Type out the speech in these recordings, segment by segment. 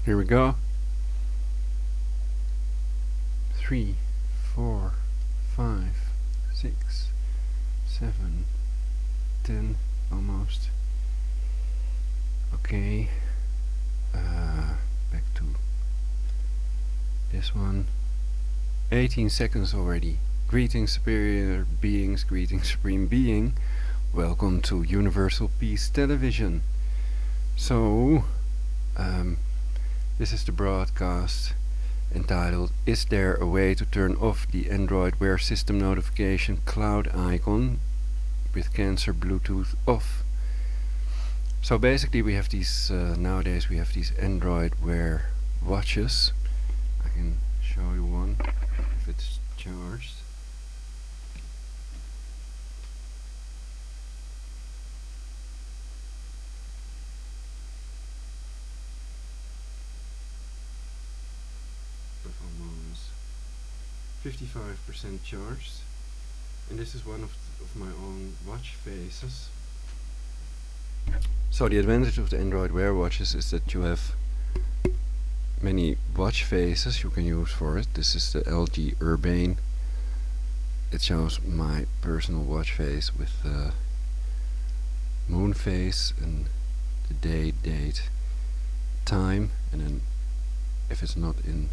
Here we go. 3, 4, 5, 6, 7, 10, almost. Okay. Back to this one. 18 seconds already. Greetings, superior beings. Greetings, supreme being. Welcome to Universal Peace Television. So, this is the broadcast entitled "Is there a way to turn off the Android Wear System notification cloud icon with Cancer Bluetooth off?" So basically we have these, nowadays we have these Android Wear watches. I can show you one if it's charged. Almost 55% charged, and this is one of my own watch faces. So the advantage of the Android Wear watches is that you have many watch faces you can use for it. This is the LG Urbane. It shows my personal watch face with the moon phase and the day, date, time, and then if it's not in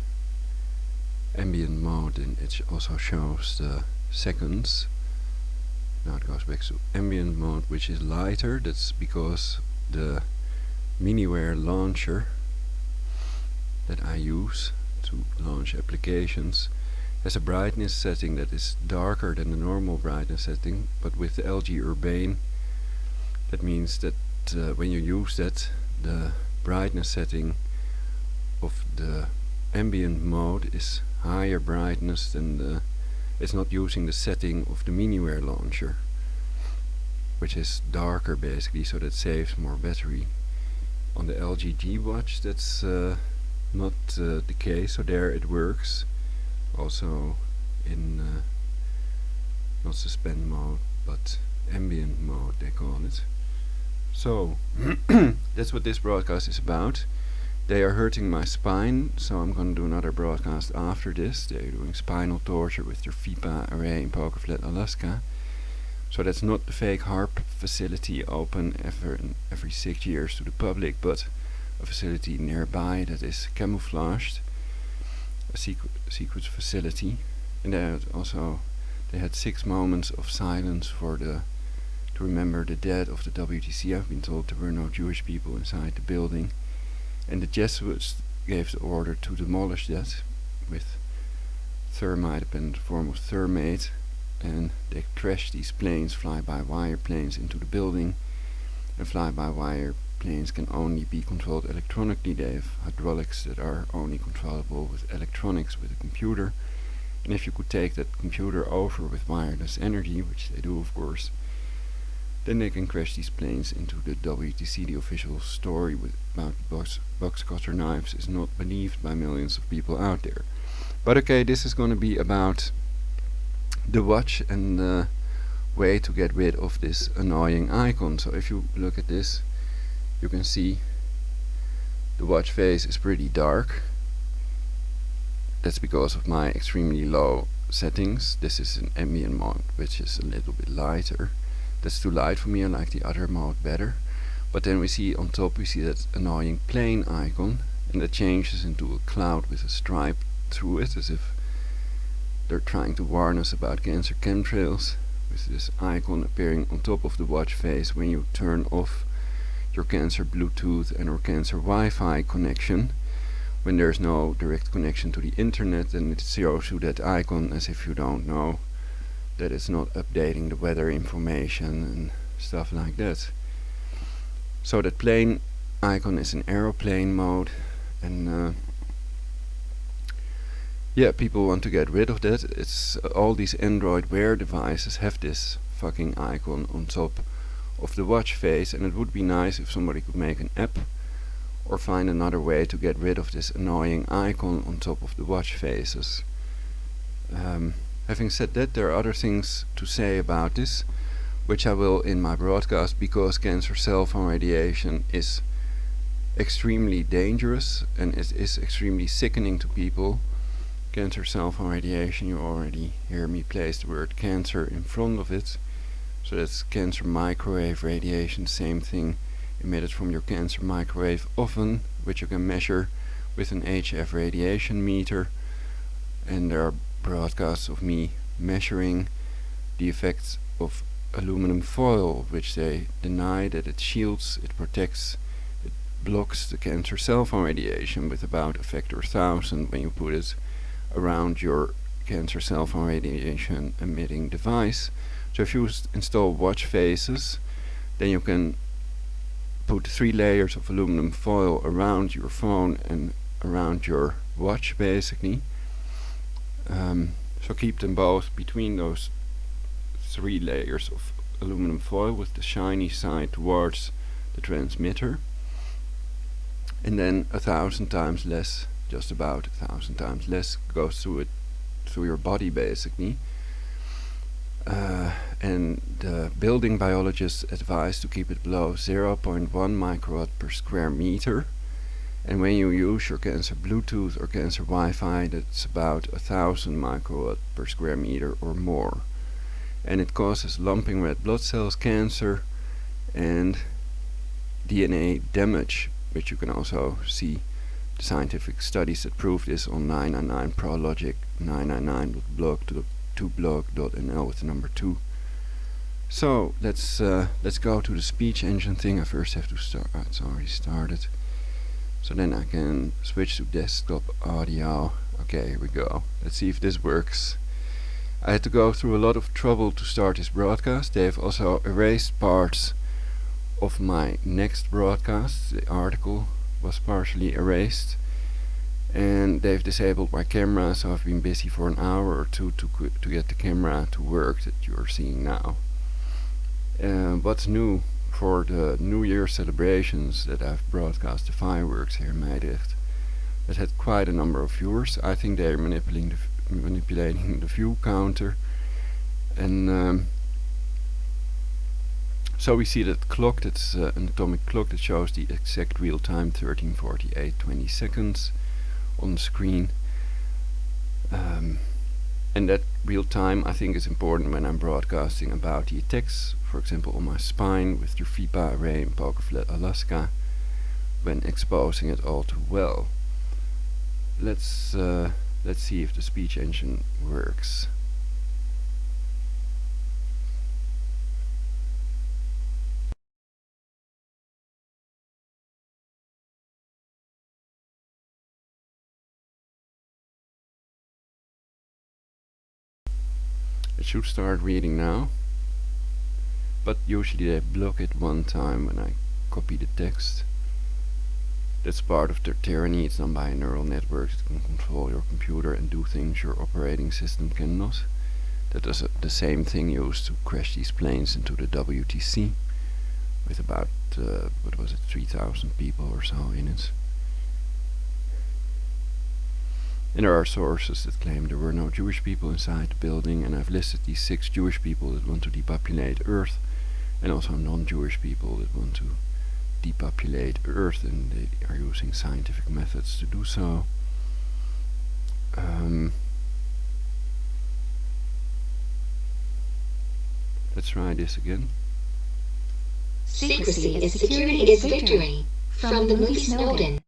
ambient mode, then it also shows the seconds. Now it goes back to ambient mode, which is lighter. That's because the MiniWare launcher that I use to launch applications has a brightness setting that is darker than the normal brightness setting, but with the LG Urbane, that means that when you use that, the brightness setting of the ambient mode is higher brightness than it's not using the setting of the MiniWare launcher, which is darker basically, so that saves more battery. On the LG G watch that's not the case, so there it works also in not suspend mode but ambient mode they call it. So that's what this broadcast is about. They are hurting my spine, so I'm going to do another broadcast after this. They're doing spinal torture with their Fipa array in Poker Flat, Alaska. So that's not the fake HARP facility open every 6 years to the public, but a facility nearby that is camouflaged, a secret facility. And they had 6 moments of silence to remember the dead of the WTC. I've been told there were no Jewish people inside the building. And the Jesuits gave the order to demolish that with thermite in the form of thermate, and they crashed these planes, fly-by-wire planes, into the building. And fly-by-wire planes can only be controlled electronically. They have hydraulics that are only controllable with electronics, with a computer. And if you could take that computer over with wireless energy, which they do of course, then they can crash these planes into the WTC. The official story about box cutter knives is not believed by millions of people out there. But okay, this is going to be about the watch and the way to get rid of this annoying icon. So if you look at this, you can see the watch face is pretty dark. That's because of my extremely low settings. This is an ambient mode, which is a little bit lighter. That's too light for me. I like the other mode better. But then we see on top, we see that annoying plane icon, and that changes into a cloud with a stripe through it, as if they're trying to warn us about cancer chemtrails, with this icon appearing on top of the watch face when you turn off your cancer Bluetooth and or cancer Wi-Fi connection. When there's no direct connection to the internet, then it shows you that icon as if you don't know that it's not updating the weather information and stuff like that. So that plane icon is in aeroplane mode, and yeah, people want to get rid of that. It's all these Android Wear devices have this fucking icon on top of the watch face, and it would be nice if somebody could make an app or find another way to get rid of this annoying icon on top of the watch faces. Having said that, there are other things to say about this, which I will in my broadcast, because cancer cell phone radiation is extremely dangerous, and it is extremely sickening to people. Cancer cell phone radiation, you already hear me place the word cancer in front of it. So that's cancer microwave radiation, same thing emitted from your cancer microwave oven, which you can measure with an HF radiation meter. And there are broadcasts of me measuring the effects of aluminum foil, which they deny that it shields, it protects, it blocks the cancer cell phone radiation with about a factor 1000 when you put it around your cancer cell phone radiation emitting device. So if you install watch faces, then you can put 3 layers of aluminum foil around your phone and around your watch, basically. So keep them both between those 3 layers of aluminum foil with the shiny side towards the transmitter, and then 1,000 times less, just about 1,000 times less, goes through your body, basically. And the building biologists advise to keep it below 0.1 microwatt per square meter. And when you use your cancer Bluetooth or cancer Wi-Fi, that's about 1,000 microwatt per square meter or more. And it causes lumping red blood cells cancer and DNA damage, which you can also see the scientific studies that prove this on 999prologic 999.blog.nl with the number 2. So let's go to the speech engine thing. I first have to start. It's already started. So then I can switch to desktop audio. Okay, here we go. Let's see if this works. I had to go through a lot of trouble to start this broadcast. They have also erased parts of my next broadcast. The article was partially erased. And they've disabled my camera, so I've been busy for an hour or two to get the camera to work that you're seeing now. What's new for the New Year celebrations that I've broadcast the fireworks here in Meidrecht? That had quite a number of viewers. I think they're manipulating the view counter. And so we see that clock, that's an atomic clock that shows the exact real time, 13:48:20 seconds on the screen. And that real time I think is important when I'm broadcasting about the attacks, for example on my spine with the Fipa array in Poker Flat, Alaska, when exposing it all too well. Let's see if the speech engine works. It should start reading now, but usually they block it one time when I copy the text. That's part of their tyranny. It's done by a neural network that can control your computer and do things your operating system cannot. That was the same thing used to crash these planes into the WTC with about, 3,000 people or so in it. And there are sources that claim there were no Jewish people inside the building, and I've listed these 6 Jewish people that want to depopulate Earth, and also non-Jewish people that want to depopulate Earth, and they are using scientific methods to do so. Let's try this again. Secrecy is security is victory. From the movie Snowden.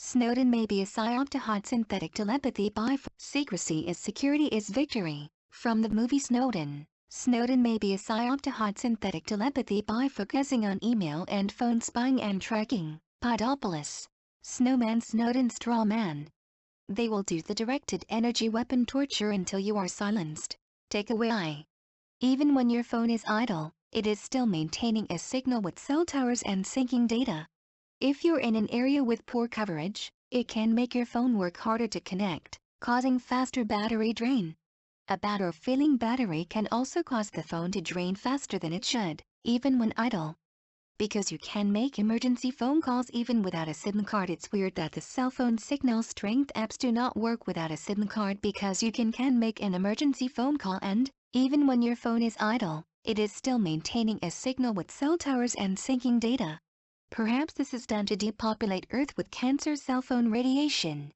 Snowden may be a psyop to hide synthetic telepathy by secrecy is security is victory. From the movie Snowden. Snowden may be a psyop to hide synthetic telepathy by focusing on email and phone spying and tracking. Podopoulos. Snowman Snowden straw man. They will do the directed energy weapon torture until you are silenced. Takeaway. Even when your phone is idle, it is still maintaining a signal with cell towers and syncing data. If you're in an area with poor coverage, it can make your phone work harder to connect, causing faster battery drain. A bad or failing battery can also cause the phone to drain faster than it should, even when idle. Because you can make emergency phone calls even without a SIM card, it's weird that the cell phone signal strength apps do not work without a SIM card, because you can make an emergency phone call and, even when your phone is idle, it is still maintaining a signal with cell towers and syncing data. Perhaps this is done to depopulate Earth with cancer cell phone radiation.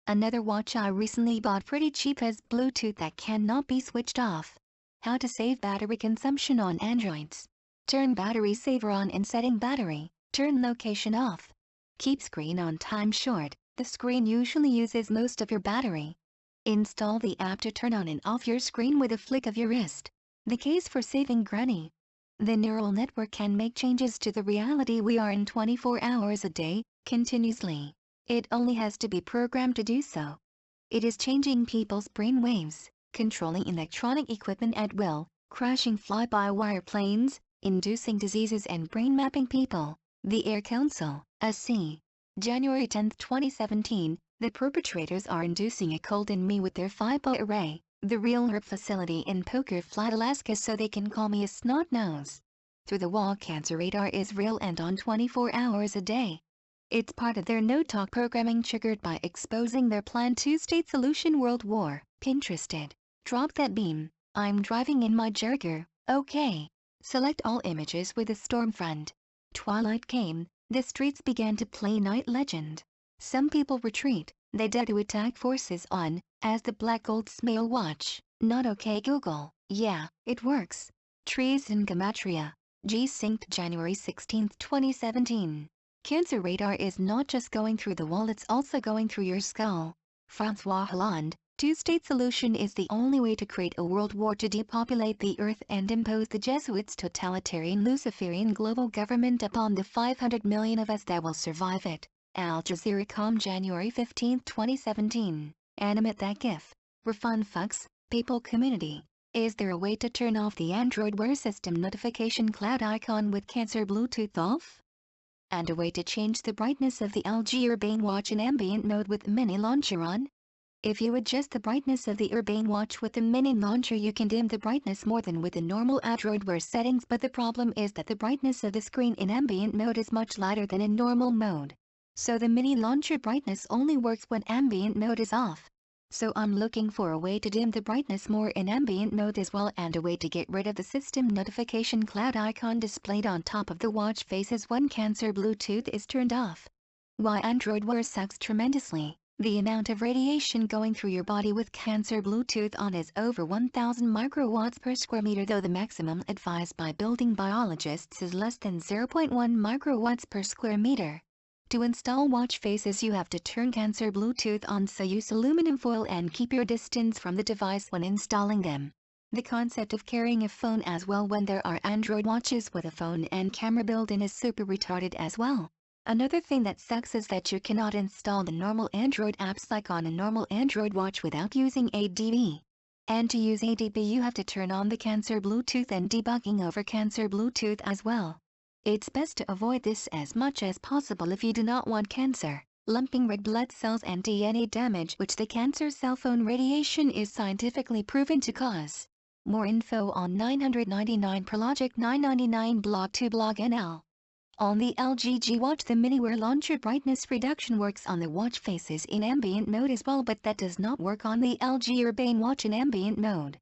Another watch I recently bought pretty cheap has Bluetooth that cannot be switched off. How to save battery consumption on Androids. Turn battery saver on in setting battery, turn location off. Keep screen on time short, the screen usually uses most of your battery. Install the app to turn on and off your screen with a flick of your wrist. The case for saving granny. The neural network can make changes to the reality we are in 24 hours a day, continuously. It only has to be programmed to do so. It is changing people's brain waves, controlling electronic equipment at will, crashing fly-by-wire planes, inducing diseases and brain mapping people. The Air Council, SC. January 10, 2017, the perpetrators are inducing a cold in me with their Fipa array, the real herb facility in Poker Flat, Alaska, so they can call me a snot nose. Through the wall cancer radar is real and on 24 hours a day. It's part of their no-talk programming triggered by exposing their planned two-state solution world war. Pinterested. Drop that beam. I'm driving in my Jaguar. Okay. Select all images with a storm front. Twilight came, the streets began to play Night Legend. Some people retreat, they dare to attack forces on, as the Black Gold Smale watch. Not okay Google. Yeah, it works. Trees in Gematria. G-Synced January 16, 2017. Cancer radar is not just going through the wall, it's also going through your skull. François Hollande. Two-state solution is the only way to create a world war to depopulate the earth and impose the Jesuits' totalitarian Luciferian global government upon the 500 million of us that will survive it. Al Jazeera.com January 15, 2017. Animate that gif. Refund fucks, people community. Is there a way to turn off the Android Wear System notification cloud icon with Cancer Bluetooth off? And a way to change the brightness of the LG Urbane Watch in ambient mode with Mini Launcher on? If you adjust the brightness of the Urbane Watch with the Mini Launcher, you can dim the brightness more than with the normal Android Wear settings, but the problem is that the brightness of the screen in ambient mode is much lighter than in normal mode. So the Mini Launcher brightness only works when ambient mode is off. So I'm looking for a way to dim the brightness more in ambient mode as well, and a way to get rid of the system notification cloud icon displayed on top of the watch faces when Cancer Bluetooth is turned off. Why Android Wear sucks tremendously. The amount of radiation going through your body with Cancer Bluetooth on is over 1000 microwatts per square meter, though the maximum advised by building biologists is less than 0.1 microwatts per square meter. To install watch faces, you have to turn Cancer Bluetooth on, so use aluminum foil and keep your distance from the device when installing them. The concept of carrying a phone as well when there are Android watches with a phone and camera built-in is super retarded as well. Another thing that sucks is that you cannot install the normal Android apps like on a normal Android watch without using ADB. And to use ADB you have to turn on the Cancer Bluetooth and debugging over Cancer Bluetooth as well. It's best to avoid this as much as possible if you do not want cancer, lumping red blood cells and DNA damage, which the cancer cell phone radiation is scientifically proven to cause. More info on 999 Prologic 999 blog to blog NL. On the LG G Watch, the MiniWear Launcher brightness reduction works on the watch faces in ambient mode as well, but that does not work on the LG Urbane Watch in ambient mode.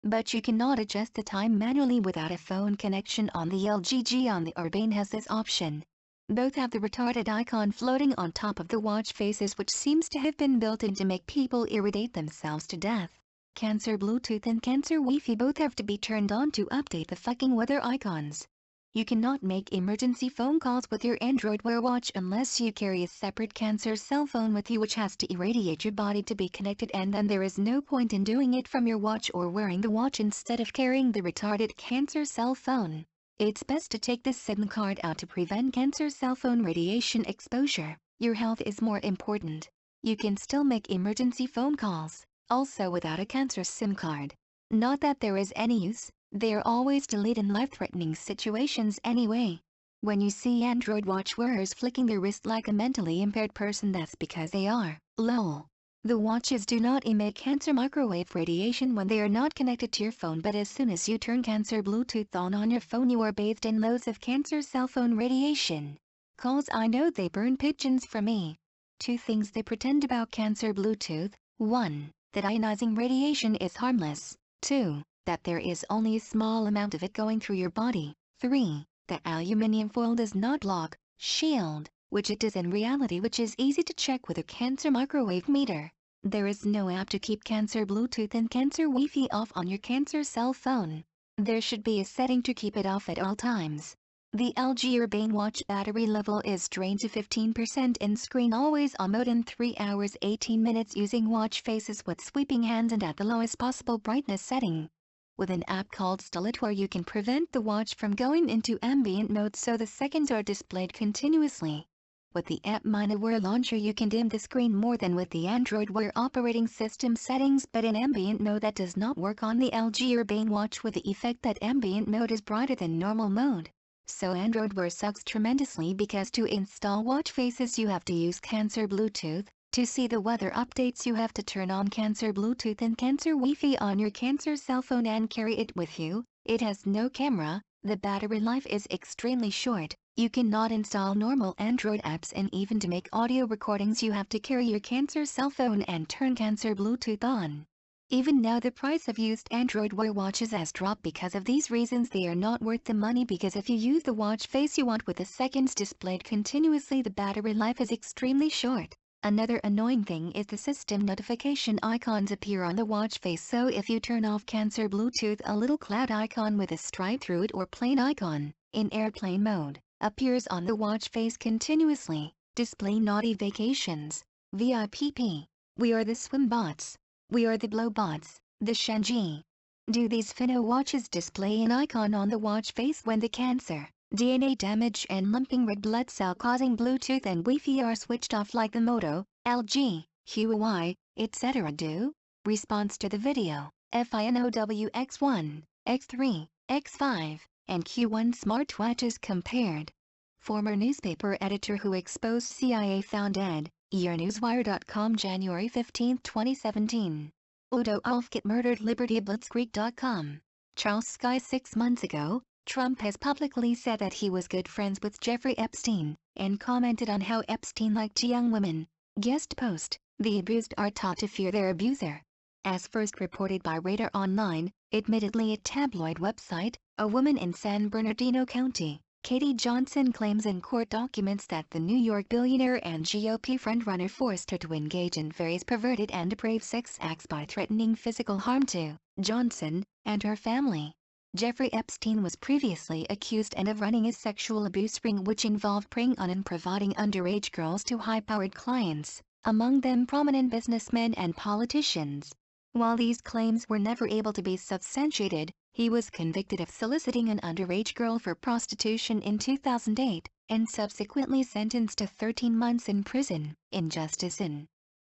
But you cannot adjust the time manually without a phone connection on the LG G. On the Urbane has this option. Both have the retarded icon floating on top of the watch faces, which seems to have been built in to make people irritate themselves to death. Cancer Bluetooth and Cancer Wi-Fi both have to be turned on to update the fucking weather icons. You cannot make emergency phone calls with your Android Wear watch unless you carry a separate Cancer cell phone with you, which has to irradiate your body to be connected, and then there is no point in doing it from your watch or wearing the watch instead of carrying the retarded Cancer cell phone. It's best to take this SIM card out to prevent Cancer cell phone radiation exposure. Your health is more important. You can still make emergency phone calls, also without a Cancer SIM card. Not that there is any use. They are always delayed in life-threatening situations anyway. When you see Android watch wearers flicking their wrist like a mentally impaired person, that's because they are. Lol. The watches do not emit cancer microwave radiation when they are not connected to your phone, but as soon as you turn Cancer Bluetooth on your phone, you are bathed in loads of cancer cell phone radiation. Calls, I know they burn pigeons for me. 2 things they pretend about Cancer Bluetooth. 1. That ionizing radiation is harmless. 2. That there is only a small amount of it going through your body. 3. That aluminum foil does not block, shield, which it is in reality, which is easy to check with a cancer microwave meter. There is no app to keep cancer Bluetooth and cancer Wi-Fi off on your cancer cell phone. There should be a setting to keep it off at all times. The LG Urbane watch battery level is drained to 15% in screen always on mode in 3 hours 18 minutes using watch faces with sweeping hands and at the lowest possible brightness setting. With an app called Stabilization you can prevent the watch from going into ambient mode so the seconds are displayed continuously. With the app Wear Launcher you can dim the screen more than with the Android Wear operating system settings, but in ambient mode that does not work on the LG Urbane watch with the effect that ambient mode is brighter than normal mode. So Android Wear sucks tremendously because to install watch faces you have to use Cancer Bluetooth. To see the weather updates you have to turn on Cancer Bluetooth and Cancer Wi-Fi on your Cancer cell phone and carry it with you. It has no camera, the battery life is extremely short, you cannot install normal Android apps, and even to make audio recordings you have to carry your Cancer cell phone and turn Cancer Bluetooth on. Even now the price of used Android Wear watches has dropped because of these reasons. They are not worth the money because if you use the watch face you want with the seconds displayed continuously, the battery life is extremely short. Another annoying thing is the system notification icons appear on the watch face, so if you turn off Cancer Bluetooth a little cloud icon with a stripe through it or plain icon, in airplane mode, appears on the watch face continuously. Display naughty vacations. VIPP. We are the swim bots. We are the blow bots, the Shenji. Do these Finno watches display an icon on the watch face when the cancer, DNA damage and lumping red blood cell causing Bluetooth and Wi-Fi are switched off like the Moto, LG, Huawei, etc. do? Response to the video, FINOW X1, X3, X5, and Q1 smartwatches compared. Former newspaper editor who exposed CIA found dead, EarNewsWire.com January 15, 2017. Udo Ulfkit murdered LibertyBlitzkrieg.com. Charles Sky 6 months ago, Trump has publicly said that he was good friends with Jeffrey Epstein, and commented on how Epstein liked young women. Guest post, the abused are taught to fear their abuser. As first reported by Radar Online, admittedly a tabloid website, a woman in San Bernardino County, Katie Johnson, claims in court documents that the New York billionaire and GOP frontrunner forced her to engage in various perverted and depraved sex acts by threatening physical harm to Johnson and her family. Jeffrey Epstein was previously accused of running a sexual abuse ring which involved preying on and providing underage girls to high-powered clients, among them prominent businessmen and politicians. While these claims were never able to be substantiated, he was convicted of soliciting an underage girl for prostitution in 2008, and subsequently sentenced to 13 months in prison. Injustice in.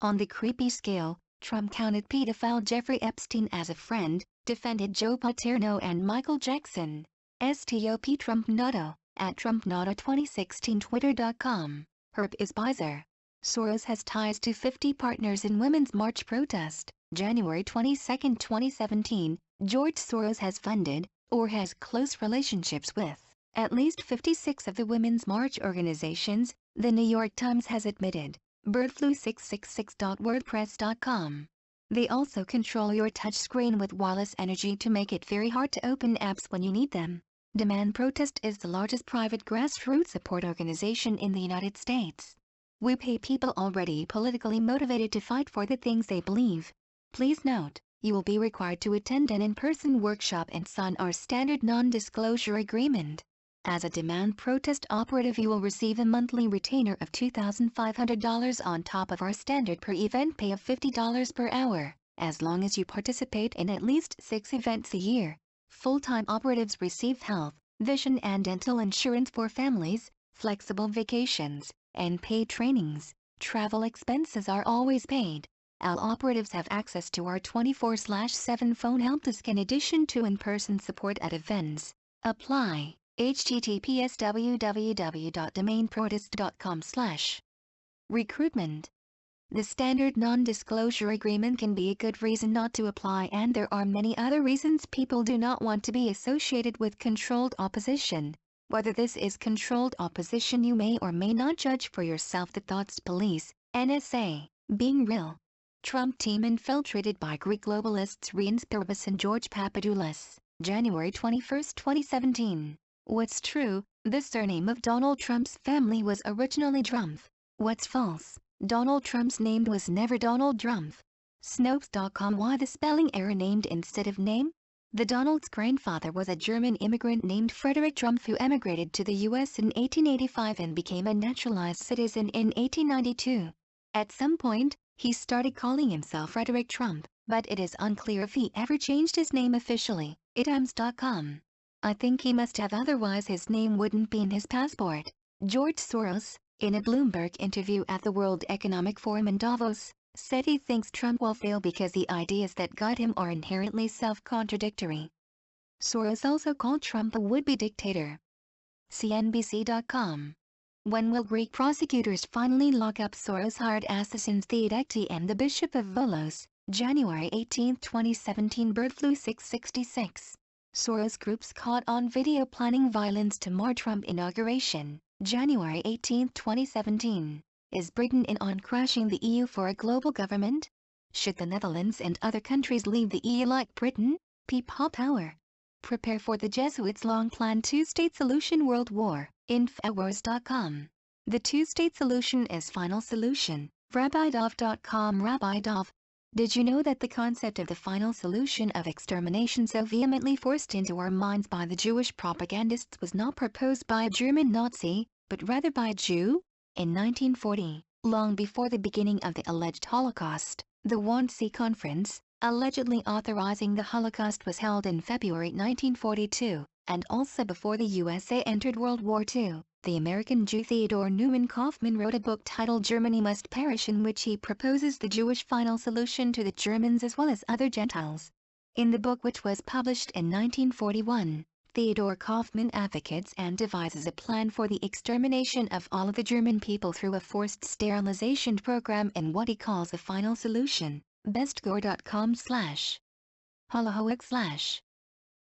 On the creepy scale, Trump counted pedophile Jeffrey Epstein as a friend, defended Joe Paterno and Michael Jackson. Stop Trump Notto, at Trump Notto 2016 Twitter.com. Herb is Bizer. Soros has ties to 50 partners in Women's March protest. January 22, 2017, George Soros has funded, or has close relationships with, at least 56 of the Women's March organizations, the New York Times has admitted. Birdflu666.wordpress.com. They also control your touchscreen with wireless energy to make it very hard to open apps when you need them. Demand Protest is the largest private grassroots support organization in the United States. We pay people already politically motivated to fight for the things they believe. Please note, you will be required to attend an in-person workshop and sign our standard non-disclosure agreement. As a Demand Protest operative you will receive a monthly retainer of $2,500 on top of our standard per event pay of $50 per hour, as long as you participate in at least 6 events a year. Full-time operatives receive health, vision and dental insurance for families, flexible vacations, and paid trainings. Travel expenses are always paid. All operatives have access to our 24/7 phone help desk in addition to in-person support at events. Apply. https www.domainprotest.com/ Recruitment. The standard non-disclosure agreement can be a good reason not to apply, and there are many other reasons people do not want to be associated with controlled opposition. Whether this is controlled opposition you may or may not judge for yourself. The Thoughts Police, NSA, being real. Trump team infiltrated by Greek globalists Reince Priebus and George Papadoulis, January 21, 2017. What's true, the surname of Donald Trump's family was originally Drumpf. What's false, Donald Trump's name was never Donald Drumpf. Snopes.com. Why the spelling error, named instead of name? The Donald's grandfather was a German immigrant named Frederick Trumpf who emigrated to the U.S. in 1885 and became a naturalized citizen in 1892. At some point, he started calling himself Frederick Trump, but it is unclear if he ever changed his name officially. Itimes.com. I think he must have, otherwise his name wouldn't be in his passport. George Soros, in a Bloomberg interview at the World Economic Forum in Davos, said he thinks Trump will fail because the ideas that guide him are inherently self-contradictory. Soros also called Trump a would-be dictator. CNBC.com. When will Greek prosecutors finally lock up Soros-hired assassins Theodectes and the Bishop of Volos? January 18, 2017. Bird flu 666. Soros groups caught on video planning violence to mar Trump inauguration. January 18, 2017. Is Britain in on crashing the EU for a global government? Should the Netherlands and other countries leave the EU like Britain? People power. Prepare for the Jesuits' long-planned two-state solution. World War. Infowars.com. The two-state solution is final solution. RabbiDov.com. Rabbi Dov. Did you know that the concept of the final solution of extermination so vehemently forced into our minds by the Jewish propagandists was not proposed by a German Nazi, but rather by a Jew? In 1940, long before the beginning of the alleged Holocaust, the Wannsee Conference, allegedly authorizing the Holocaust, was held in February 1942, and also before the USA entered World War II. The American Jew Theodore Newman Kaufman wrote a book titled Germany Must Perish, in which he proposes the Jewish final solution to the Germans as well as other Gentiles. In the book, which was published in 1941, Theodore Kaufman advocates and devises a plan for the extermination of all of the German people through a forced sterilization program in what he calls the final solution. Bestgore.com /holohoic/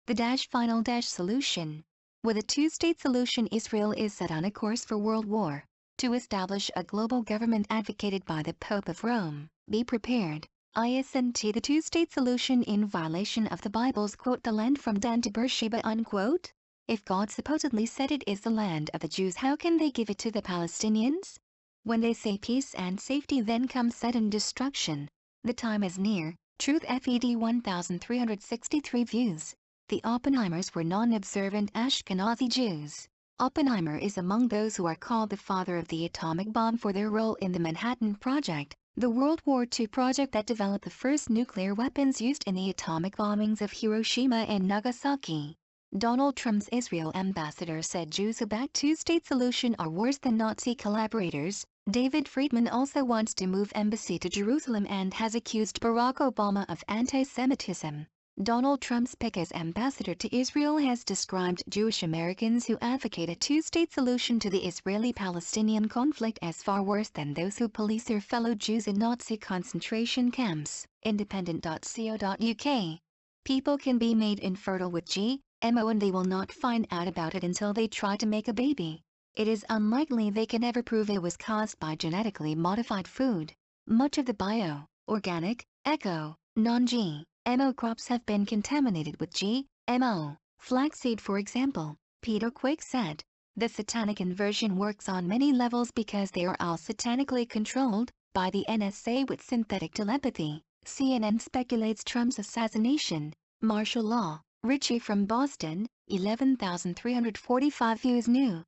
The final solution. With a two-state solution, Israel is set on a course for World War. To establish a global government advocated by the Pope of Rome. Be prepared. Isn't the two-state solution in violation of the Bible's quote, the land from Dan to Beersheba, unquote? If God supposedly said it is the land of the Jews, how can they give it to the Palestinians? When they say peace and safety, then comes sudden destruction. The time is near. Truth FED 1363 views. The Oppenheimers were non-observant Ashkenazi Jews. Oppenheimer is among those who are called the father of the atomic bomb for their role in the Manhattan Project, the World War II project that developed the first nuclear weapons used in the atomic bombings of Hiroshima and Nagasaki. Donald Trump's Israel ambassador said Jews who back two-state solution are worse than Nazi collaborators. David Friedman also wants to move embassy to Jerusalem and has accused Barack Obama of anti-Semitism. Donald Trump's pick as ambassador to Israel has described Jewish Americans who advocate a two-state solution to the Israeli-Palestinian conflict as far worse than those who police their fellow Jews in Nazi concentration camps. Independent.co.uk. People can be made infertile with GMO and they will not find out about it until they try to make a baby. It is unlikely they can ever prove it was caused by genetically modified food. Much of the bio, organic, eco, non-GMO crops have been contaminated with GMO. Flaxseed, for example, Peter Quick said. The satanic inversion works on many levels because they are all satanically controlled by the NSA with synthetic telepathy. CNN speculates Trump's assassination. Martial law. Richie from Boston, 11,345 views new.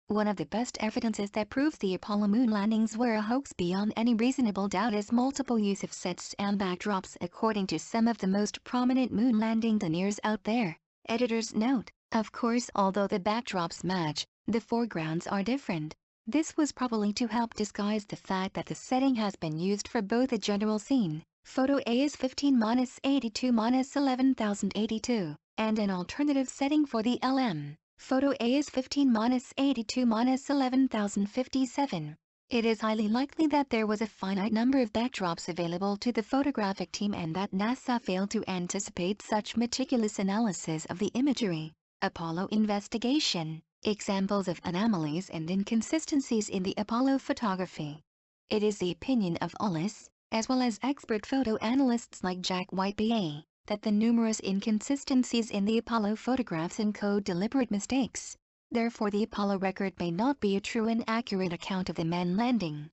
One of the best evidences that proves the Apollo moon landings were a hoax beyond any reasonable doubt is multiple use of sets and backdrops according to some of the most prominent moon landing deniers out there. Editor's note: of course, although the backdrops match, the foregrounds are different. This was probably to help disguise the fact that the setting has been used for both the general scene, photo A is 15-82-11,082, and an alternative setting for the LM. Photo A is 15-82-11,057. It is highly likely that there was a finite number of backdrops available to the photographic team and that NASA failed to anticipate such meticulous analysis of the imagery. Apollo investigation. Examples of anomalies and inconsistencies in the Apollo photography. It is the opinion of ALICE, as well as expert photo analysts like Jack White BA, that the numerous inconsistencies in the Apollo photographs encode deliberate mistakes. Therefore the Apollo record may not be a true and accurate account of the man landing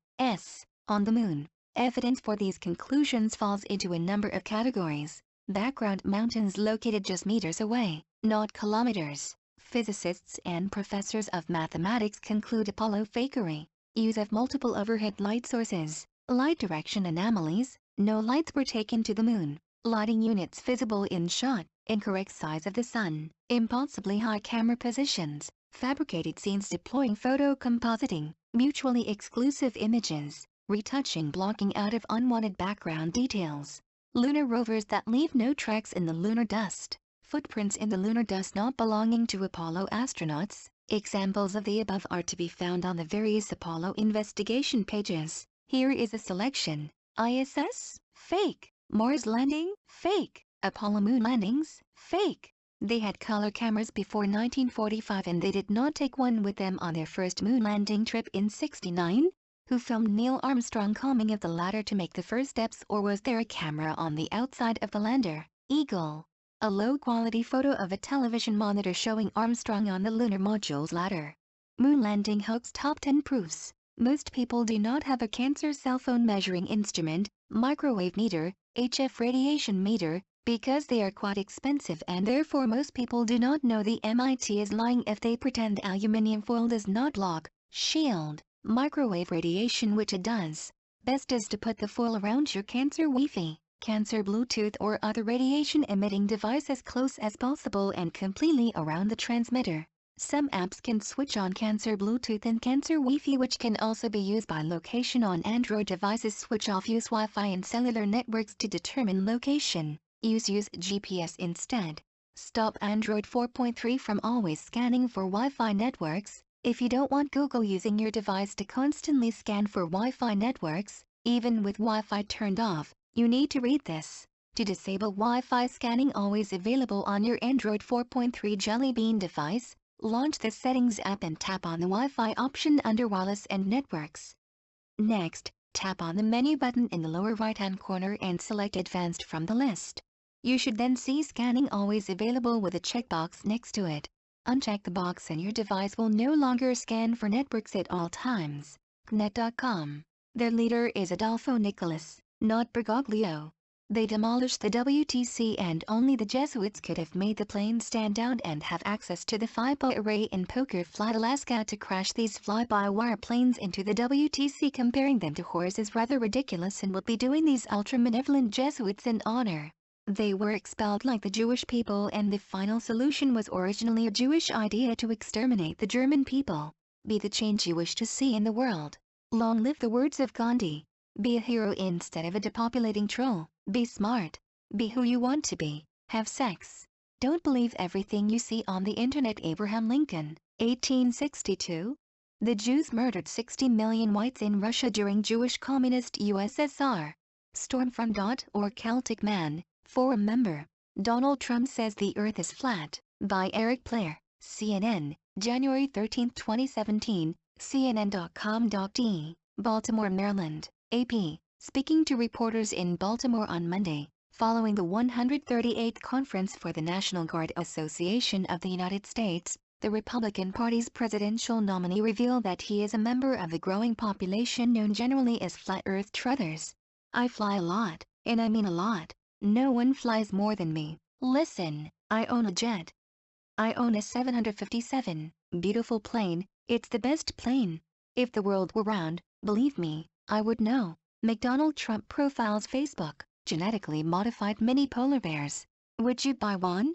on the moon. Evidence for these conclusions falls into a number of categories. Background mountains located just meters away, not kilometers. Physicists and professors of mathematics conclude Apollo fakery. Use of multiple overhead light sources. Light direction anomalies. No lights were taken to the moon. Lighting units visible in shot. Incorrect size of the sun. Impossibly high camera positions. Fabricated scenes deploying photocompositing. Mutually exclusive images. Retouching blocking out of unwanted background details. Lunar rovers that leave no tracks in the lunar dust. Footprints in the lunar dust not belonging to Apollo astronauts. Examples of the above are to be found on the various Apollo investigation pages. Here is a selection. ISS? Fake. Mars landing? Fake. Apollo moon landings? Fake. They had color cameras before 1945 and they did not take one with them on their first moon landing trip in '69? Who filmed Neil Armstrong coming up the ladder to make the first steps, or was there a camera on the outside of the lander? Eagle. A low-quality photo of a television monitor showing Armstrong on the lunar module's ladder. Moon landing hoax top 10 proofs. Most people do not have a cancer cell phone measuring instrument, microwave meter, HF radiation meter, because they are quite expensive and therefore most people do not know the MIT is lying if they pretend aluminium foil does not block, shield, microwave radiation, which it does. Best is to put the foil around your cancer Wi-Fi, cancer Bluetooth or other radiation emitting device as close as possible and completely around the transmitter. Some apps can switch on cancer Bluetooth and cancer Wi-Fi, which can also be used by location on Android devices. Switch off use Wi-Fi and cellular networks to determine location. Use GPS instead. Stop Android 4.3 from always scanning for Wi-Fi networks. If you don't want Google using your device to constantly scan for Wi-Fi networks, even with Wi-Fi turned off, you need to read this. To disable Wi-Fi scanning always available on your Android 4.3 Jelly Bean device, launch the Settings app and tap on the Wi-Fi option under Wireless and Networks. Next, tap on the menu button in the lower right-hand corner and select Advanced from the list. You should then see Scanning Always Available with a checkbox next to it. Uncheck the box and your device will no longer scan for networks at all times. CNET.com. Their leader is Adolfo Nicolas, not Bergoglio. They demolished the WTC and only the Jesuits could have made the plane stand out and have access to the Fipa array in Poker Flat, Alaska to crash these fly-by-wire planes into the WTC. Comparing them to whores is rather ridiculous and would be doing these ultra-benevolent Jesuits an honor. They were expelled like the Jewish people, and the final solution was originally a Jewish idea to exterminate the German people. Be the change you wish to see in the world. Long live the words of Gandhi. Be a hero instead of a depopulating troll. Be smart. Be who you want to be. Have sex. Don't believe everything you see on the internet. Abraham Lincoln, 1862. The Jews murdered 60 million whites in Russia during Jewish Communist USSR. Stormfront.org Celtic Man, forum member. Donald Trump says the earth is flat, by Aircleaner, CNN, January 13, 2017, CNN.com.de, Baltimore, Maryland, AP. Speaking to reporters in Baltimore on Monday, following the 138th Conference for the National Guard Association of the United States, the Republican Party's presidential nominee revealed that he is a member of the growing population known generally as Flat Earth Truthers. I fly a lot, and I mean a lot. No one flies more than me. Listen, I own a jet. I own a 757, beautiful plane. It's the best plane. If the world were round, believe me, I would know. McDonald Trump profiles Facebook, genetically modified mini polar bears. Would you buy one?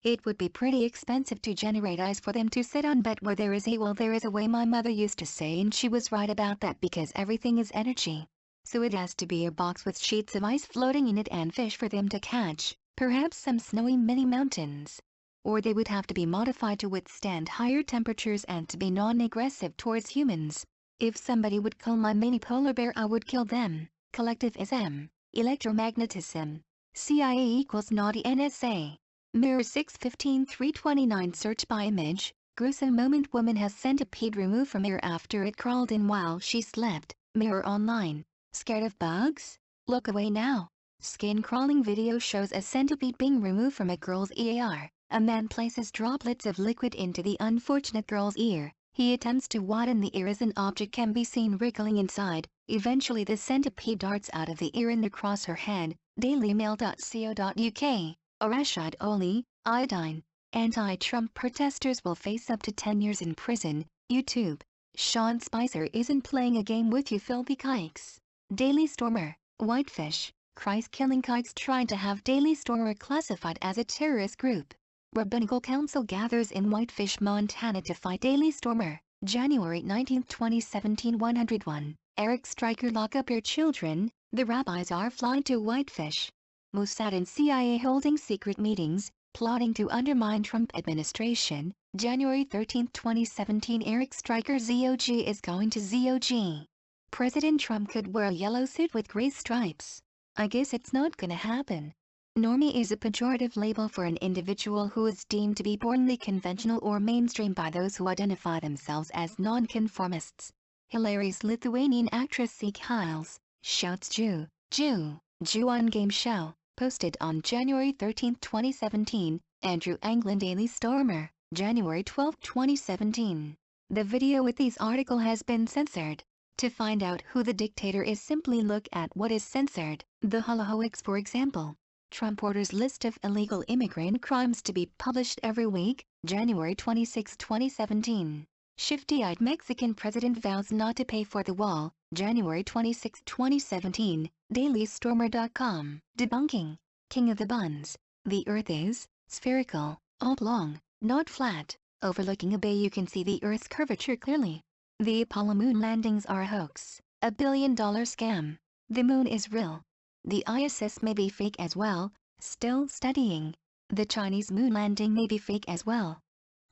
It would be pretty expensive to generate ice for them to sit on, but where there is a will there is a way, my mother used to say, and she was right about that because everything is energy. So it has to be a box with sheets of ice floating in it and fish for them to catch, perhaps some snowy mini mountains. Or they would have to be modified to withstand higher temperatures and to be non-aggressive towards humans. If somebody would kill my mini polar bear, I would kill them. Collectivism, electromagnetism, CIA equals naughty NSA. Mirror 615-329 search by image. Gruesome moment, woman has centipede removed from ear after it crawled in while she slept. Mirror online. Scared of bugs? Look away now. Skin crawling video shows a centipede being removed from a girl's ER. A man places droplets of liquid into the unfortunate girl's ear. He attempts to widen the ear as an object can be seen wriggling inside. Eventually the centipede darts out of the ear and across her head. dailymail.co.uk. Arashad Oli, iodine. Anti-Trump protesters will face up to 10 years in prison. YouTube. Sean Spicer isn't playing a game with you filthy kikes. Daily Stormer. Whitefish. Christ-killing kikes trying to have Daily Stormer classified as a terrorist group. Rabbinical Council gathers in Whitefish, Montana to fight Daily Stormer. January 19, 2017. 101. Eric Stryker, lock up your children. The rabbis are flying to Whitefish. Mossad and CIA holding secret meetings, plotting to undermine Trump administration. January 13, 2017. Eric Stryker, ZOG is going to ZOG. President Trump could wear a yellow suit with gray stripes. I guess it's not gonna happen. Normie is a pejorative label for an individual who is deemed to be bornly conventional or mainstream by those who identify themselves as nonconformists. Hilarious Lithuanian actress Seek Hiles shouts Jew, Jew, Jew on game show, posted on January 13, 2017. Andrew Anglin, Daily Stormer, January 12, 2017. The video with this article has been censored. To find out who the dictator is, simply look at what is censored. The Holohoics, for example. Trump orders list of illegal immigrant crimes to be published every week. January 26, 2017. Shifty-eyed Mexican president vows not to pay for the wall. January 26, 2017. DailyStormer.com. Debunking. King of the Buns. The Earth is spherical, oblong, not flat. Overlooking a bay you can see the Earth's curvature clearly. The Apollo moon landings are a hoax, a $1 billion scam. The moon is real. The ISS may be fake as well, still studying. The Chinese moon landing may be fake as well.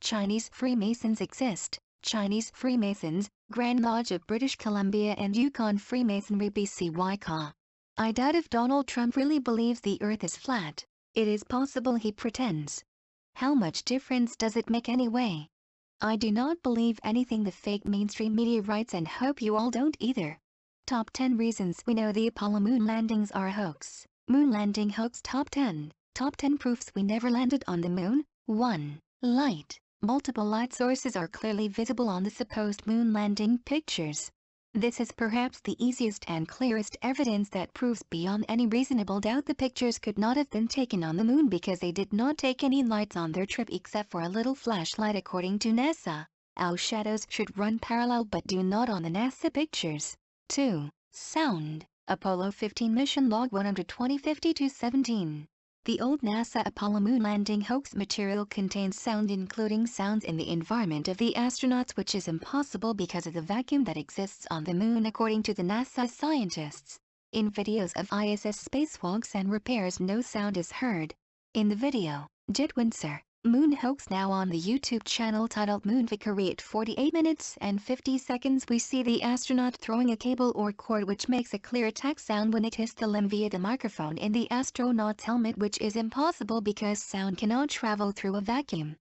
Chinese Freemasons exist. Chinese Freemasons, Grand Lodge of British Columbia and Yukon Freemasonry BCYCA. I doubt if Donald Trump really believes the Earth is flat. It is possible he pretends. How much difference does it make anyway? I do not believe anything the fake mainstream media writes and hope you all don't either. Top 10 reasons we know the Apollo moon landings are a hoax. Moon landing hoax Top 10. Top 10 proofs we never landed on the moon. 1. Light. Multiple light sources are clearly visible on the supposed moon landing pictures. This is perhaps the easiest and clearest evidence that proves beyond any reasonable doubt the pictures could not have been taken on the moon because they did not take any lights on their trip except for a little flashlight, according to NASA. Our shadows should run parallel but do not on the NASA pictures. 2. Sound. Apollo 15 mission log 12052-17. The old NASA Apollo moon landing hoax material contains sound, including sounds in the environment of the astronauts, which is impossible because of the vacuum that exists on the moon, according to the NASA scientists. In videos of ISS spacewalks and repairs, no sound is heard. In the video, Jet Windsor, moon hoax, now on the YouTube channel titled Moon Victory, at 48 minutes and 50 seconds we see the astronaut throwing a cable or cord which makes a clear attack sound when it hits the limb via the microphone in the astronaut's helmet, which is impossible because sound cannot travel through a vacuum.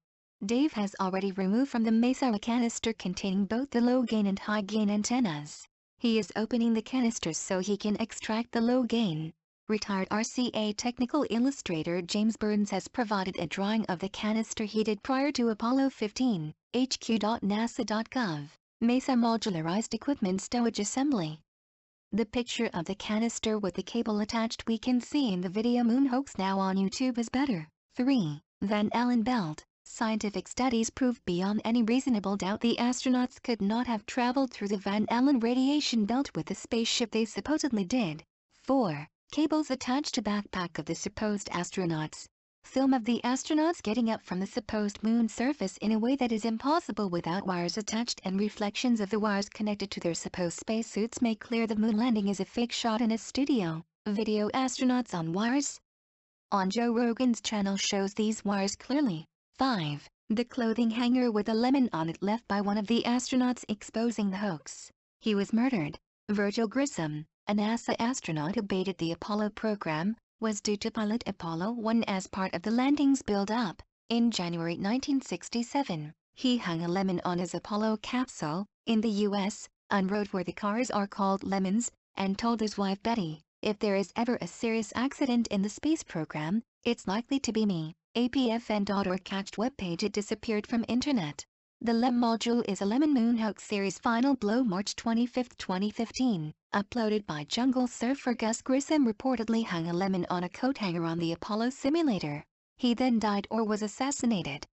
Dave has already removed from the Mesa a canister containing both the low gain and high gain antennas. He is opening the canisters so he can extract the low gain. Retired RCA technical illustrator James Burns has provided a drawing of the canister he did prior to Apollo 15, hq.nasa.gov. Mesa modularized equipment stowage assembly. The picture of the canister with the cable attached we can see in the video Moon Hoax, now on YouTube, is better. 3. Van Allen belt. Scientific studies prove beyond any reasonable doubt the astronauts could not have traveled through the Van Allen radiation belt with the spaceship they supposedly did. 4. Cables attached to backpack of the supposed astronauts. Film of the astronauts getting up from the supposed moon surface in a way that is impossible without wires attached, and reflections of the wires connected to their supposed spacesuits make clear the moon landing is a fake shot in a studio. Video astronauts on wires. On Joe Rogan's channel shows these wires clearly. 5. The clothing hanger with a lemon on it left by one of the astronauts exposing the hoax. He was murdered. Virgil Grissom, a NASA astronaut who baited the Apollo program, was due to pilot Apollo 1 as part of the landing's build-up. In January 1967, he hung a lemon on his Apollo capsule, in the US, on road where the cars are called lemons, and told his wife Betty, "If there is ever a serious accident in the space program, it's likely to be me." apfn.org cached webpage. It disappeared from internet. The LEM module is a Lemon Moon Hoax Series Final Blow March 25, 2015, uploaded by Jungle Surfer. Gus Grissom reportedly hung a lemon on a coat hanger on the Apollo simulator. He then died or was assassinated.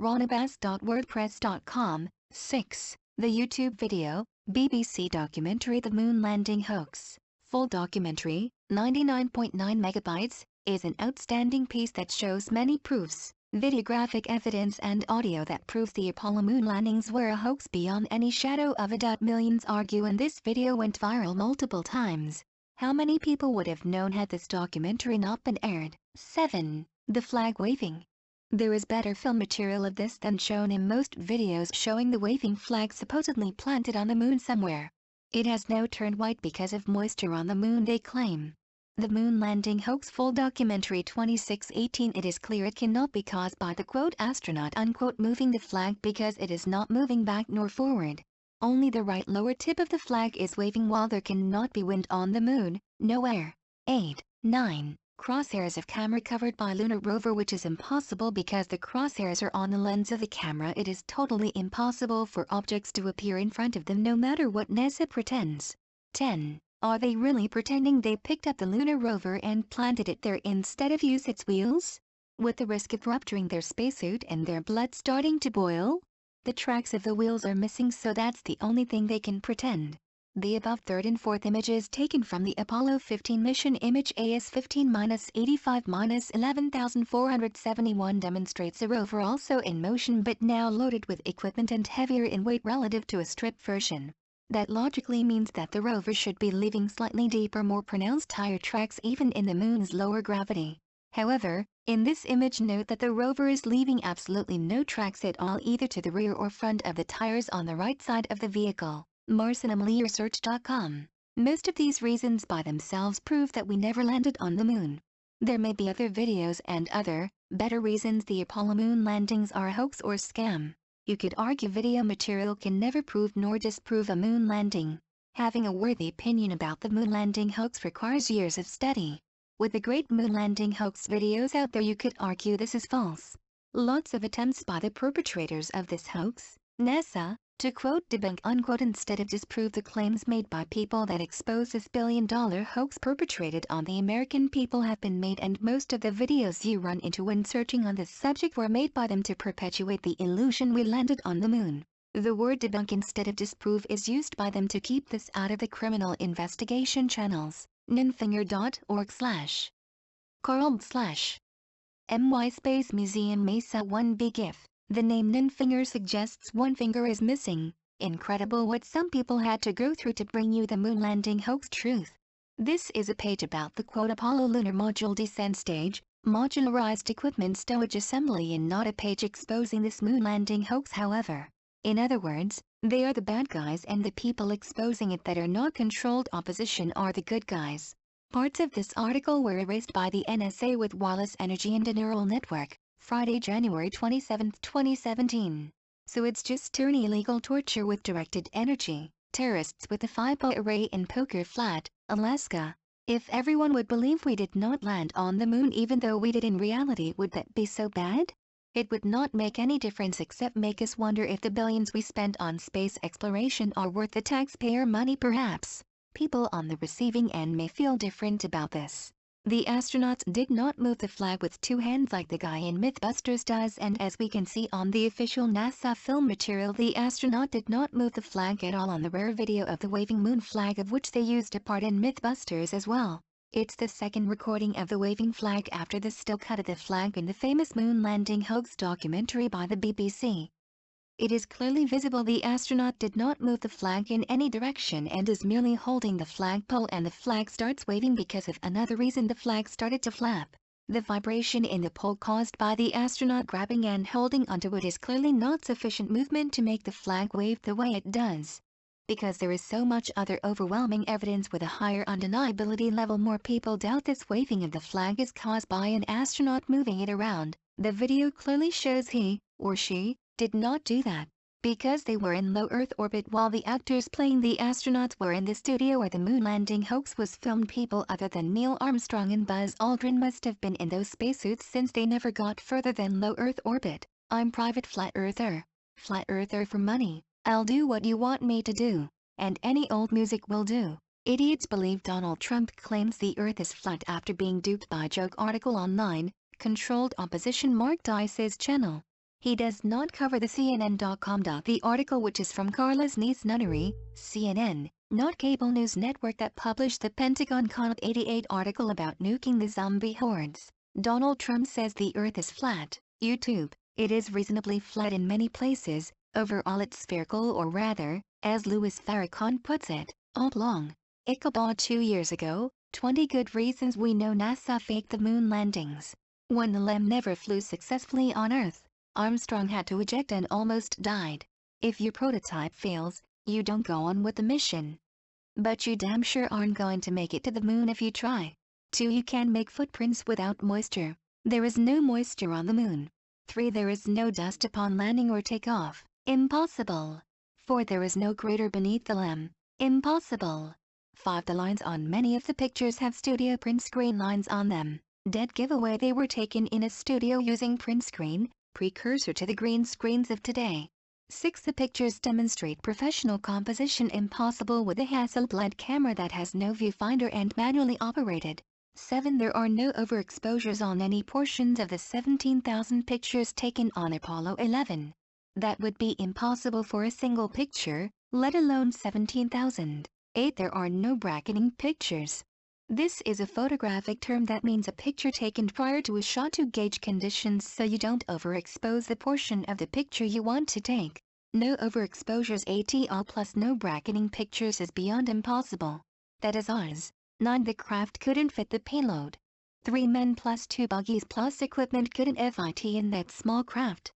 ronabas.wordpress.com. 6. The YouTube video, BBC documentary The Moon Landing Hoax, full documentary, 99.9 megabytes, is an outstanding piece that shows many proofs, videographic evidence and audio that proves the Apollo moon landings were a hoax beyond any shadow of a doubt. Millions argue, and this video went viral multiple times. How many people would have known had this documentary not been aired? 7. The flag waving. There is better film material of this than shown in most videos showing the waving flag supposedly planted on the moon somewhere. It has now turned white because of moisture on the moon, they claim. The Moon Landing Hoax full documentary 2618. It is clear it cannot be caused by the quote astronaut unquote moving the flag, because it is not moving back nor forward. Only the right lower tip of the flag is waving, while there cannot be wind on the moon, no air. 8. 9. Crosshairs of camera covered by lunar rover, which is impossible because the crosshairs are on the lens of the camera. It is totally impossible for objects to appear in front of them no matter what NASA pretends. 10. Are they really pretending they picked up the lunar rover and planted it there instead of use its wheels? With the risk of rupturing their spacesuit and their blood starting to boil? The tracks of the wheels are missing, so that's the only thing they can pretend. The above third and fourth images taken from the Apollo 15 mission image AS15-85-11471 demonstrates a rover also in motion, but now loaded with equipment and heavier in weight relative to a stripped version. That logically means that the rover should be leaving slightly deeper, more pronounced tire tracks even in the moon's lower gravity. However, in this image note that the rover is leaving absolutely no tracks at all, either to the rear or front of the tires on the right side of the vehicle. MarsAnomalyResearch.com. Most of these reasons by themselves prove that we never landed on the moon. There may be other videos and other, better reasons the Apollo moon landings are a hoax or scam. You could argue video material can never prove nor disprove a moon landing. Having a worthy opinion about the moon landing hoax requires years of study. With the great moon landing hoax videos out there, you could argue this is false. Lots of attempts by the perpetrators of this hoax, NASA, to quote debunk unquote instead of disprove the claims made by people that expose this billion-dollar hoax perpetrated on the American people have been made, and most of the videos you run into when searching on this subject were made by them to perpetuate the illusion we landed on the moon. The word debunk instead of disprove is used by them to keep this out of the criminal investigation channels. ninfinger.org /Carl /my Space Museum Mesa 1 Big If. The name Ninfinger suggests one finger is missing. Incredible what some people had to go through to bring you the moon landing hoax truth. This is a page about the quote Apollo lunar module descent stage, modularized equipment stowage assembly, and not a page exposing this moon landing hoax. However, in other words, they are the bad guys and the people exposing it that are not controlled opposition are the good guys. Parts of this article were erased by the NSA with wireless energy and a neural network. Friday, January 27, 2017. So it's just tyranny, illegal torture with directed energy. Terrorists with the Fipa array in Poker Flat, Alaska. If everyone would believe we did not land on the moon even though we did in reality, would that be so bad? It would not make any difference except make us wonder if the billions we spent on space exploration are worth the taxpayer money. Perhaps people on the receiving end may feel different about this. The astronauts did not move the flag with two hands like the guy in Mythbusters does, and as we can see on the official NASA film material, the astronaut did not move the flag at all on the rare video of the waving moon flag, of which they used a part in Mythbusters as well. It's the second recording of the waving flag after the still cut of the flag in the famous moon landing hoax documentary by the BBC. It is clearly visible the astronaut did not move the flag in any direction and is merely holding the flagpole, and the flag starts waving because of another reason. The flag started to flap. The vibration in the pole caused by the astronaut grabbing and holding onto it is clearly not sufficient movement to make the flag wave the way it does. Because there is so much other overwhelming evidence with a higher undeniability level, more people doubt this waving of the flag is caused by an astronaut moving it around. The video clearly shows he, or she, did not do that. Because they were in low Earth orbit while the actors playing the astronauts were in the studio where the moon landing hoax was filmed. People other than Neil Armstrong and Buzz Aldrin must have been in those spacesuits since they never got further than low Earth orbit. I'm private flat earther. Flat earther for money. I'll do what you want me to do. And any old music will do. Idiots believe Donald Trump claims the Earth is flat after being duped by a joke article online, controlled opposition Mark Dice's channel. He does not cover the CNN.com. The article, which is from Carla's niece Nunnery, CNN, not cable news network, that published the Pentagon Con 88 article about nuking the zombie hordes. Donald Trump says the Earth is flat. YouTube, it is reasonably flat in many places. Overall it's spherical, or rather, as Louis Farrakhan puts it, oblong. Ichabod 2 years ago, 20 good reasons we know NASA faked the moon landings. 1. The LEM never flew successfully on Earth. Armstrong had to eject and almost died. If your prototype fails, you don't go on with the mission. But you damn sure aren't going to make it to the moon if you try. 2. You can make footprints without moisture. There is no moisture on the moon. 3. There is no dust upon landing or takeoff. Impossible. 4. There is no crater beneath the LEM. Impossible. 5. The lines on many of the pictures have studio print screen lines on them. Dead giveaway, they were taken in a studio using print screen, precursor to the green screens of today. 6. The pictures demonstrate professional composition, impossible with a Hasselblad camera that has no viewfinder and manually operated. 7. There are no overexposures on any portions of the 17,000 pictures taken on Apollo 11. That would be impossible for a single picture, let alone 17,000. 8. There are no bracketing pictures. This is a photographic term that means a picture taken prior to a shot to gauge conditions so you don't overexpose the portion of the picture you want to take. No overexposures at all plus no bracketing pictures is beyond impossible. That is ours. 9. The craft couldn't fit the payload. 3 men plus 2 buggies plus equipment couldn't fit in that small craft.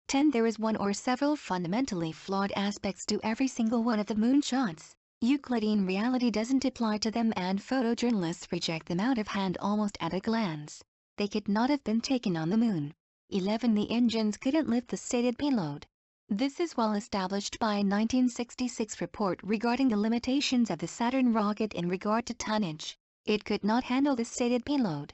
10. There is one or several fundamentally flawed aspects to every single one of the moon shots. Euclidean reality doesn't apply to them and photojournalists reject them out of hand almost at a glance. They could not have been taken on the moon. 11. The engines couldn't lift the stated payload. This is well established by a 1966 report regarding the limitations of the Saturn rocket in regard to tonnage. It could not handle the stated payload.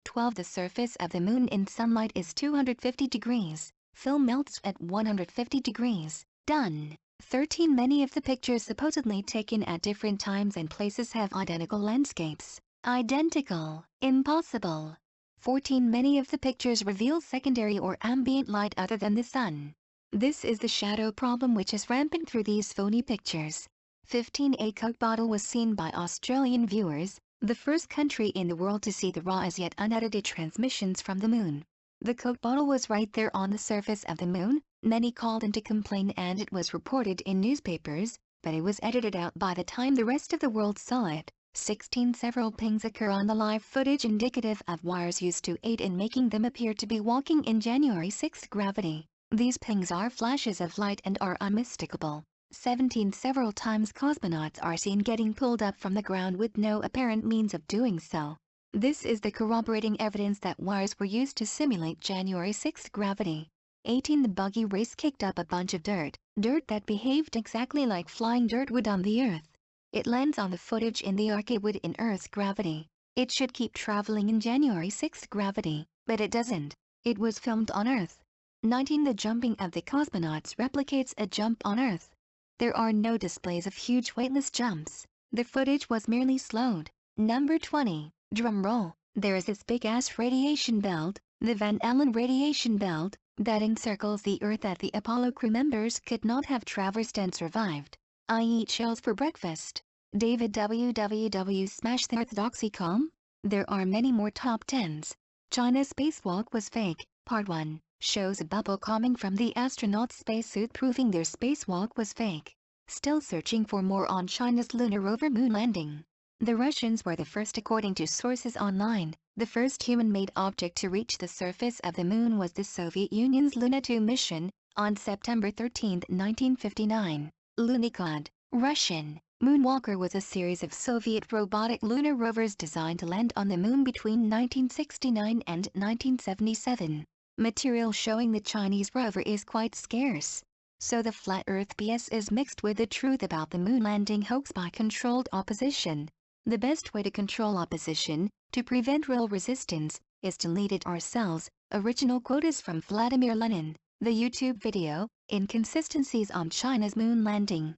12. The surface of the moon in sunlight is 250 degrees. Film melts at 150 degrees. Done. 13. Many of the pictures supposedly taken at different times and places have identical landscapes. Identical. Impossible. 14. Many of the pictures reveal secondary or ambient light other than the sun. This is the shadow problem which is rampant through these phony pictures. 15. A Coke bottle was seen by Australian viewers, the first country in the world to see the raw as yet unedited transmissions from the moon. The Coke bottle was right there on the surface of the moon. Many called in to complain and it was reported in newspapers, but it was edited out by the time the rest of the world saw it. 16. Several pings occur on the live footage indicative of wires used to aid in making them appear to be walking in January 6 gravity. These pings are flashes of light and are unmistakable. 17. Several times cosmonauts are seen getting pulled up from the ground with no apparent means of doing so. This is the corroborating evidence that wires were used to simulate January 6 gravity. 18. The buggy race kicked up a bunch of dirt that behaved exactly like flying dirt would on the Earth. It lands on the footage in the arc it would in Earth's gravity. It should keep traveling in January 6 gravity, but it doesn't. It was filmed on Earth. 19. The jumping of the cosmonauts replicates a jump on Earth. There are no displays of huge weightless jumps. The footage was merely slowed. Number 20. Drum roll. There is this big-ass radiation belt, the Van Allen radiation belt, that encircles the Earth that the Apollo crew members could not have traversed and survived. I eat shells for breakfast. David www smash the orthodoxy.com. There are many more top 10s. China's spacewalk was fake. Part 1 shows a bubble coming from the astronauts' spacesuit proving their spacewalk was fake. Still searching for more on China's lunar rover moon landing. The Russians were the first according to sources online. The first human-made object to reach the surface of the moon was the Soviet Union's Luna 2 mission, on September 13, 1959. Lunikod, Russian. Moonwalker was a series of Soviet robotic lunar rovers designed to land on the moon between 1969 and 1977. Material showing the Chinese rover is quite scarce. So the flat earth BS is mixed with the truth about the moon landing hoax by controlled opposition. The best way to control opposition, to prevent real resistance, is to lead it ourselves. Original quote is from Vladimir Lenin. The YouTube video, Inconsistencies on China's Moon Landing.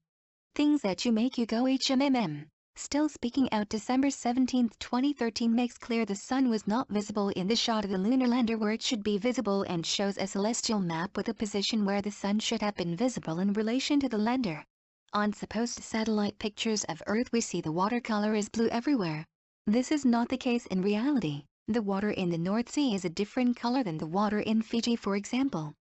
Things that make you go HMMM. Still speaking out December 17, 2013 makes clear the sun was not visible in the shot of the lunar lander where it should be visible and shows a celestial map with a position where the sun should have been visible in relation to the lander. On supposed satellite pictures of Earth we see the watercolor is blue everywhere. This is not the case in reality. The water in the North Sea is a different color than the water in Fiji, for example.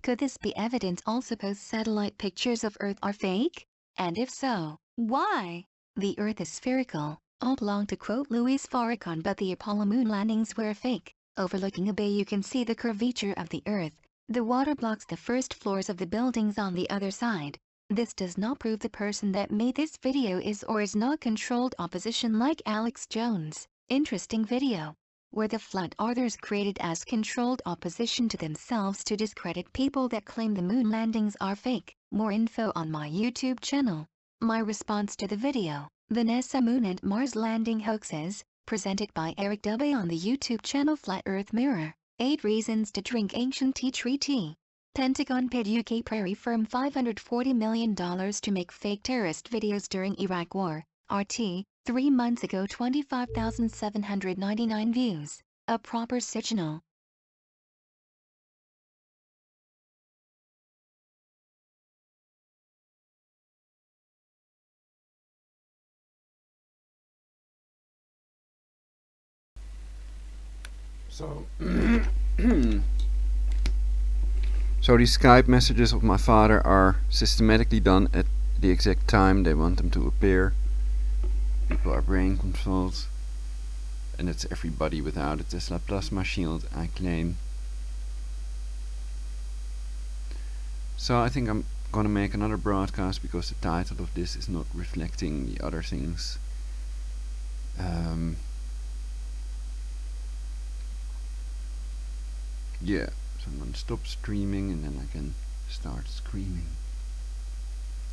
Could this be evidence all supposed satellite pictures of Earth are fake? And if so, why? The Earth is spherical, oblong to quote Louis Farrakhan, but the Apollo moon landings were fake. Overlooking a bay you can see the curvature of the Earth. The water blocks the first floors of the buildings on the other side. This does not prove the person that made this video is or is not controlled opposition like Alex Jones. Interesting video. Where the flat earthers created as controlled opposition to themselves to discredit people that claim the moon landings are fake. More info on my YouTube channel. My response to the video, the NASA Moon and Mars landing hoaxes, presented by Eric W. on the YouTube channel Flat Earth Mirror. 8 reasons to drink ancient tea tree tea. Pentagon paid UK prairie firm $540 million to make fake terrorist videos during Iraq War. RT, 3 months ago 25,799 views. A proper signal. So, so these Skype messages of my father are systematically done at the exact time they want them to appear. People are brain controlled, and it's everybody without a Tesla plasma shield, I claim. So I think I'm gonna make another broadcast because the title of this is not reflecting the other things. Yeah, so I'm gonna stop streaming and then I can start screaming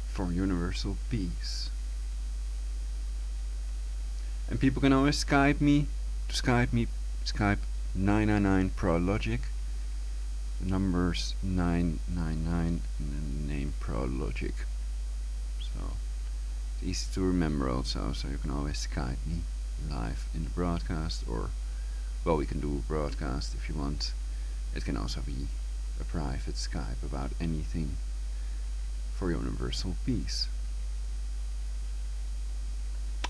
for universal peace. And people can always Skype me, Skype 999 ProLogic. The number's 999 and then the name ProLogic. So it's easy to remember also, so you can always Skype me live in the broadcast, or well, we can do a broadcast if you want. It can also be a private Skype about anything for universal peace.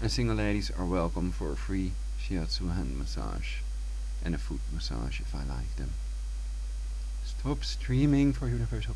And single ladies are welcome for a free shiatsu hand massage and a foot massage if I like them. Stop streaming for universal